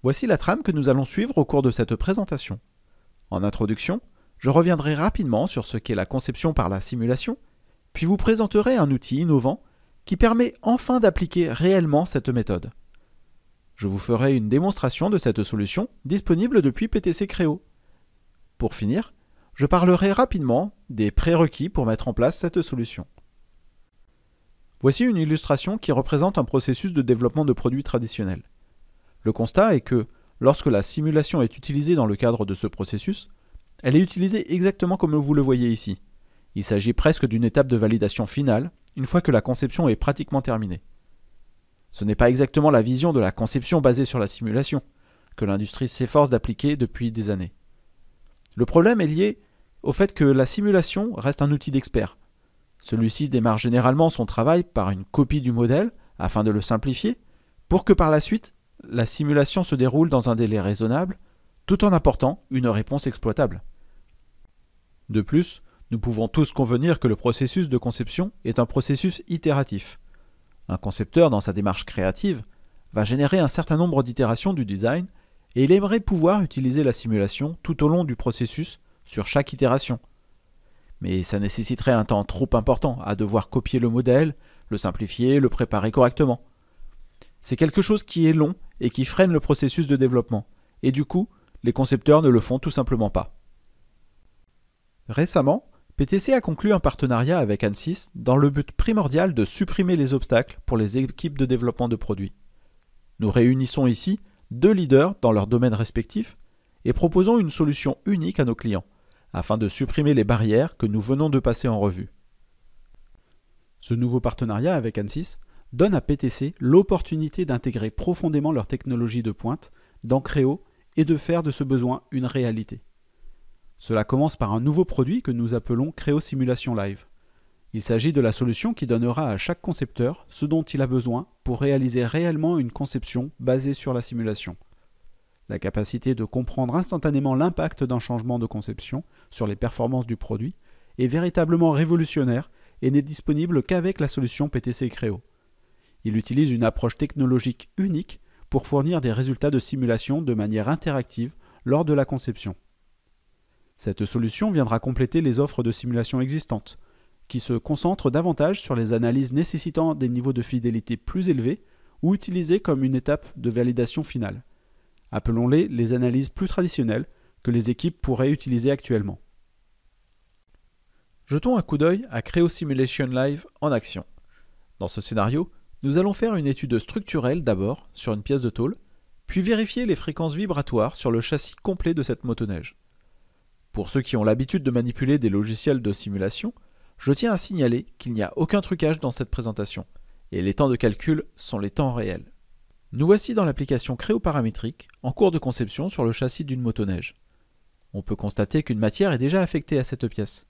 Voici la trame que nous allons suivre au cours de cette présentation. En introduction, je reviendrai rapidement sur ce qu'est la conception par la simulation, puis vous présenterai un outil innovant qui permet enfin d'appliquer réellement cette méthode. Je vous ferai une démonstration de cette solution disponible depuis PTC Creo. Pour finir, je parlerai rapidement des prérequis pour mettre en place cette solution. Voici une illustration qui représente un processus de développement de produits traditionnels. Le constat est que, lorsque la simulation est utilisée dans le cadre de ce processus, elle est utilisée exactement comme vous le voyez ici. Il s'agit presque d'une étape de validation finale, une fois que la conception est pratiquement terminée. Ce n'est pas exactement la vision de la conception basée sur la simulation, que l'industrie s'efforce d'appliquer depuis des années. Le problème est lié au fait que la simulation reste un outil d'expert. Celui-ci démarre généralement son travail par une copie du modèle, afin de le simplifier, pour que par la suite, la simulation se déroule dans un délai raisonnable, tout en apportant une réponse exploitable. De plus, nous pouvons tous convenir que le processus de conception est un processus itératif. Un concepteur, dans sa démarche créative, va générer un certain nombre d'itérations du design et il aimerait pouvoir utiliser la simulation tout au long du processus sur chaque itération. Mais ça nécessiterait un temps trop important à devoir copier le modèle, le simplifier, le préparer correctement. C'est quelque chose qui est long et qui freine le processus de développement, et du coup, les concepteurs ne le font tout simplement pas. Récemment, PTC a conclu un partenariat avec Ansys dans le but primordial de supprimer les obstacles pour les équipes de développement de produits. Nous réunissons ici 2 leaders dans leurs domaines respectifs et proposons une solution unique à nos clients, afin de supprimer les barrières que nous venons de passer en revue. Ce nouveau partenariat avec Ansys donne à PTC l'opportunité d'intégrer profondément leur technologie de pointe dans Creo et de faire de ce besoin une réalité. Cela commence par un nouveau produit que nous appelons Creo Simulation Live. Il s'agit de la solution qui donnera à chaque concepteur ce dont il a besoin pour réaliser réellement une conception basée sur la simulation. La capacité de comprendre instantanément l'impact d'un changement de conception sur les performances du produit est véritablement révolutionnaire et n'est disponible qu'avec la solution PTC Creo. Il utilise une approche technologique unique pour fournir des résultats de simulation de manière interactive lors de la conception. Cette solution viendra compléter les offres de simulation existantes, qui se concentrent davantage sur les analyses nécessitant des niveaux de fidélité plus élevés ou utilisées comme une étape de validation finale. Appelons-les les analyses plus traditionnelles que les équipes pourraient utiliser actuellement. Jetons un coup d'œil à Creo Simulation Live en action. Dans ce scénario, nous allons faire une étude structurelle d'abord sur une pièce de tôle, puis vérifier les fréquences vibratoires sur le châssis complet de cette motoneige. Pour ceux qui ont l'habitude de manipuler des logiciels de simulation, je tiens à signaler qu'il n'y a aucun trucage dans cette présentation, et les temps de calcul sont les temps réels. Nous voici dans l'application Creo paramétrique en cours de conception sur le châssis d'une motoneige. On peut constater qu'une matière est déjà affectée à cette pièce.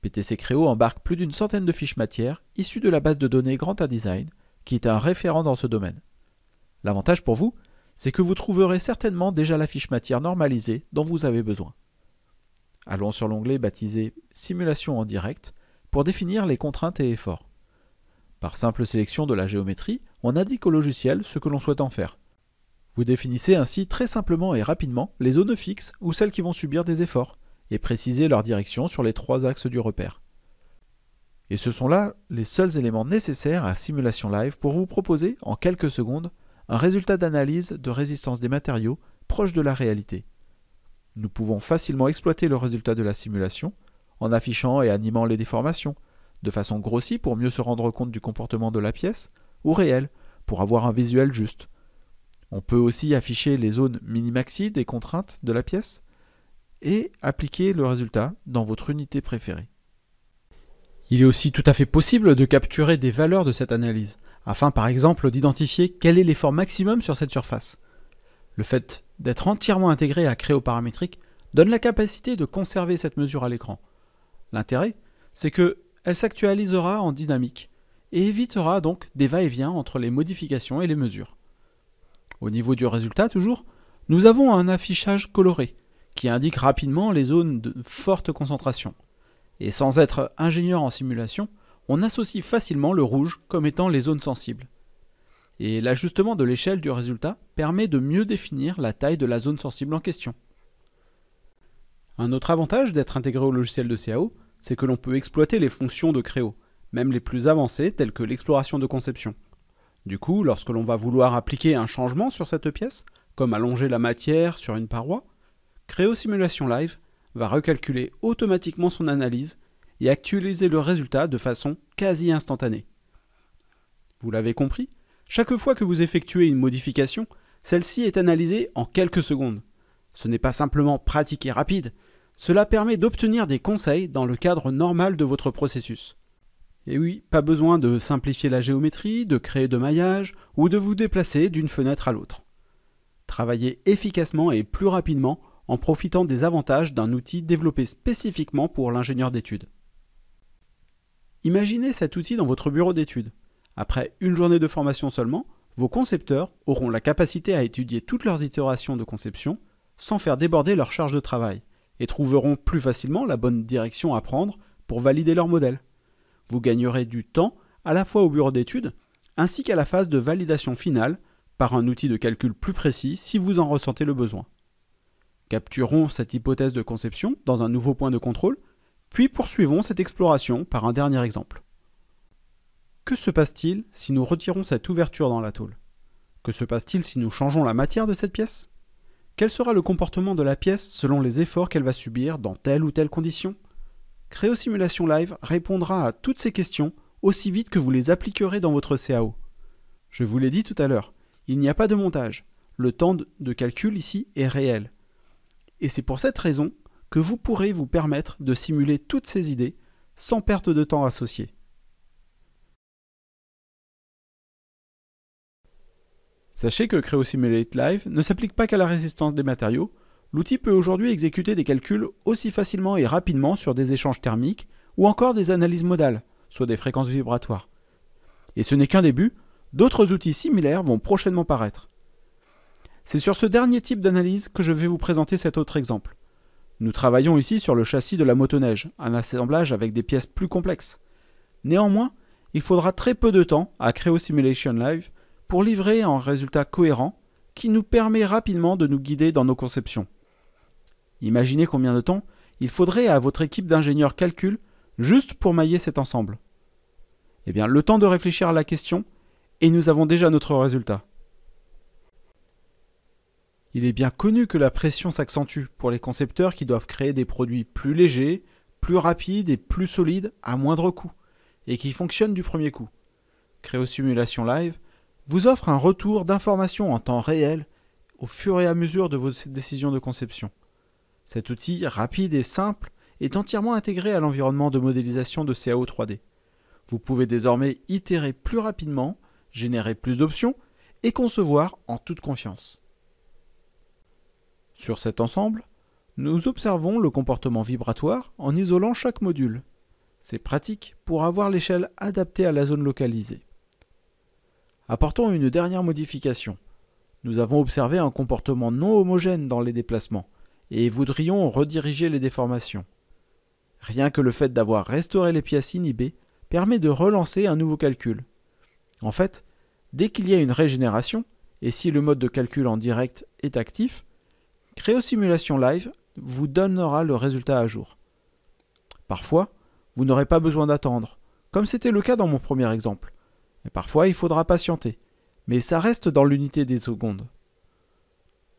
PTC Creo embarque plus d'une centaine de fiches matières issues de la base de données Granta Design, qui est un référent dans ce domaine. L'avantage pour vous, c'est que vous trouverez certainement déjà la fiche matière normalisée dont vous avez besoin. Allons sur l'onglet baptisé « Simulation en direct » pour définir les contraintes et efforts. Par simple sélection de la géométrie, on indique au logiciel ce que l'on souhaite en faire. Vous définissez ainsi très simplement et rapidement les zones fixes ou celles qui vont subir des efforts, et précisez leur direction sur les 3 axes du repère. Et ce sont là les seuls éléments nécessaires à Simulation Live pour vous proposer, en quelques secondes, un résultat d'analyse de résistance des matériaux proche de la réalité. Nous pouvons facilement exploiter le résultat de la simulation en affichant et animant les déformations, de façon grossie pour mieux se rendre compte du comportement de la pièce, ou réelle, pour avoir un visuel juste. On peut aussi afficher les zones minimaxi des contraintes de la pièce et appliquer le résultat dans votre unité préférée. Il est aussi tout à fait possible de capturer des valeurs de cette analyse, afin par exemple d'identifier quel est l'effort maximum sur cette surface. Le fait d'être entièrement intégré à Creo paramétrique donne la capacité de conserver cette mesure à l'écran. L'intérêt, c'est qu'elle s'actualisera en dynamique et évitera donc des va-et-vient entre les modifications et les mesures. Au niveau du résultat toujours, nous avons un affichage coloré qui indique rapidement les zones de forte concentration. Et sans être ingénieur en simulation, on associe facilement le rouge comme étant les zones sensibles. Et l'ajustement de l'échelle du résultat permet de mieux définir la taille de la zone sensible en question. Un autre avantage d'être intégré au logiciel de CAO, c'est que l'on peut exploiter les fonctions de Creo, même les plus avancées telles que l'exploration de conception. Du coup, lorsque l'on va vouloir appliquer un changement sur cette pièce, comme allonger la matière sur une paroi, Creo Simulation Live va recalculer automatiquement son analyse et actualiser le résultat de façon quasi instantanée. Vous l'avez compris, chaque fois que vous effectuez une modification, celle-ci est analysée en quelques secondes. Ce n'est pas simplement pratique et rapide, cela permet d'obtenir des conseils dans le cadre normal de votre processus. Et oui, pas besoin de simplifier la géométrie, de créer de maillage ou de vous déplacer d'une fenêtre à l'autre. Travaillez efficacement et plus rapidement en profitant des avantages d'un outil développé spécifiquement pour l'ingénieur d'études. Imaginez cet outil dans votre bureau d'études. Après une journée de formation seulement, vos concepteurs auront la capacité à étudier toutes leurs itérations de conception sans faire déborder leur charge de travail et trouveront plus facilement la bonne direction à prendre pour valider leur modèle. Vous gagnerez du temps à la fois au bureau d'études ainsi qu'à la phase de validation finale par un outil de calcul plus précis si vous en ressentez le besoin. Capturons cette hypothèse de conception dans un nouveau point de contrôle, puis poursuivons cette exploration par un dernier exemple. Que se passe-t-il si nous retirons cette ouverture dans la tôle? Que se passe-t-il si nous changeons la matière de cette pièce? Quel sera le comportement de la pièce selon les efforts qu'elle va subir dans telle ou telle condition? Creo Simulation Live répondra à toutes ces questions aussi vite que vous les appliquerez dans votre CAO. Je vous l'ai dit tout à l'heure, il n'y a pas de montage. Le temps de calcul ici est réel. Et c'est pour cette raison que vous pourrez vous permettre de simuler toutes ces idées sans perte de temps associée. Sachez que Creo Simulate Live ne s'applique pas qu'à la résistance des matériaux. L'outil peut aujourd'hui exécuter des calculs aussi facilement et rapidement sur des échanges thermiques ou encore des analyses modales, soit des fréquences vibratoires. Et ce n'est qu'un début, d'autres outils similaires vont prochainement paraître. C'est sur ce dernier type d'analyse que je vais vous présenter cet autre exemple. Nous travaillons ici sur le châssis de la motoneige, un assemblage avec des pièces plus complexes. Néanmoins, il faudra très peu de temps à Creo Simulation Live pour livrer un résultat cohérent qui nous permet rapidement de nous guider dans nos conceptions. Imaginez combien de temps il faudrait à votre équipe d'ingénieurs calcul juste pour mailler cet ensemble. Eh bien, le temps de réfléchir à la question et nous avons déjà notre résultat. Il est bien connu que la pression s'accentue pour les concepteurs qui doivent créer des produits plus légers, plus rapides et plus solides à moindre coût, et qui fonctionnent du premier coup. Creo Simulation Live vous offre un retour d'informations en temps réel au fur et à mesure de vos décisions de conception. Cet outil rapide et simple est entièrement intégré à l'environnement de modélisation de CAO 3D. Vous pouvez désormais itérer plus rapidement, générer plus d'options et concevoir en toute confiance. Sur cet ensemble, nous observons le comportement vibratoire en isolant chaque module. C'est pratique pour avoir l'échelle adaptée à la zone localisée. Apportons une dernière modification. Nous avons observé un comportement non homogène dans les déplacements et voudrions rediriger les déformations. Rien que le fait d'avoir restauré les pièces inhibées permet de relancer un nouveau calcul. En fait, dès qu'il y a une régénération, et si le mode de calcul en direct est actif, Creo Simulation Live vous donnera le résultat à jour. Parfois, vous n'aurez pas besoin d'attendre, comme c'était le cas dans mon premier exemple. Mais parfois, il faudra patienter, mais ça reste dans l'unité des secondes.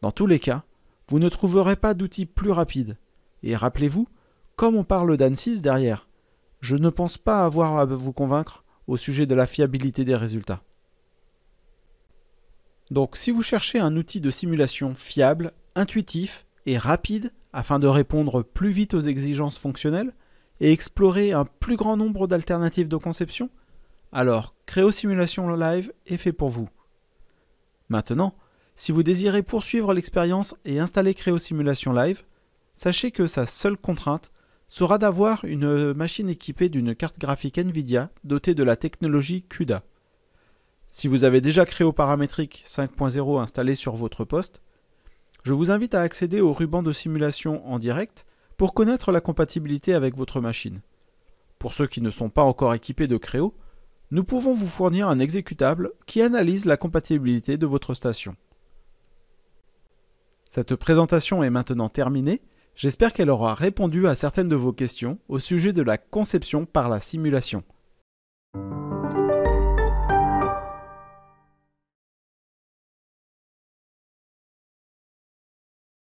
Dans tous les cas, vous ne trouverez pas d'outil plus rapide. Et rappelez-vous, comme on parle d'ANSYS derrière, je ne pense pas avoir à vous convaincre au sujet de la fiabilité des résultats. Donc, si vous cherchez un outil de simulation fiable, intuitif et rapide afin de répondre plus vite aux exigences fonctionnelles et explorer un plus grand nombre d'alternatives de conception, alors Creo Simulation Live est fait pour vous. Maintenant, si vous désirez poursuivre l'expérience et installer Creo Simulation Live, sachez que sa seule contrainte sera d'avoir une machine équipée d'une carte graphique NVIDIA dotée de la technologie CUDA. Si vous avez déjà Creo Paramétrique 5.0 installé sur votre poste, je vous invite à accéder au ruban de simulation en direct pour connaître la compatibilité avec votre machine. Pour ceux qui ne sont pas encore équipés de Creo, nous pouvons vous fournir un exécutable qui analyse la compatibilité de votre station. Cette présentation est maintenant terminée. J'espère qu'elle aura répondu à certaines de vos questions au sujet de la conception par la simulation.